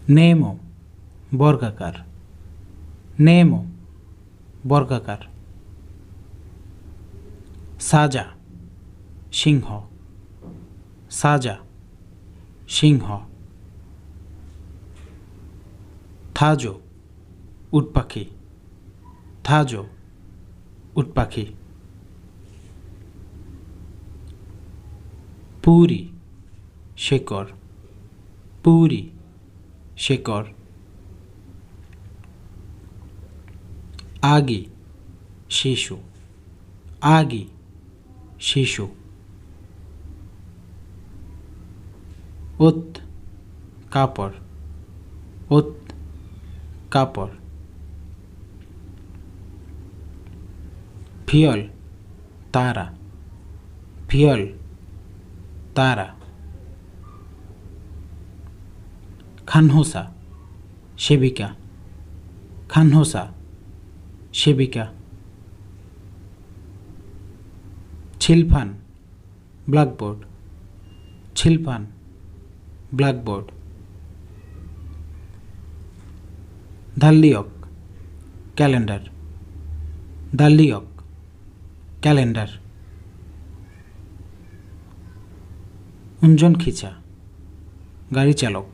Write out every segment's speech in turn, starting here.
নেমো বর্গাকার, নেমো বর্গাকার। সাজা সিংহ, সাজা সিংহ। থাজো উট পাখি, থাজো উট পাখি। পুরি শেকড়, পুরি শেকড়। আগি শিশু, আগি শিশু। উত কাপড়, উত কাপড়। ফিয়ল তারা, ফিয়ল তারা। খানহোসা সেবিকা, খানহোসা সেবিকা। ছিলফান ব্ল্যাকবোর্ড, ছিলফান ব্ল্যাকবোর্ড। ধাল্লিয়ক ক্যালেন্ডার, ধাল্লিয়ক ক্যালেন্ডার। উঞ্জন খিচা গাড়ি চালক,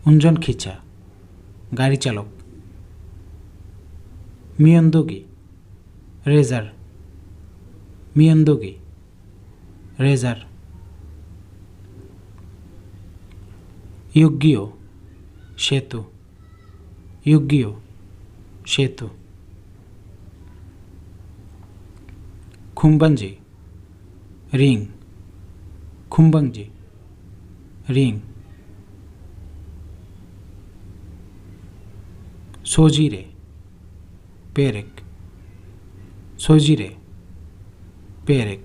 উঞ্জন খিচা গাড়ি চালক। মিয়ন্দগি রেজার, মিয়ন্দগি রেজার। ইয়োগ্যিও সেতু, ইয়োগ্যিও সেতু। খুম্বাঞ্জি রিং, খুম্বাঞ্জি রিং। সোজিরে পেরেক, সোজিরে পেরেক।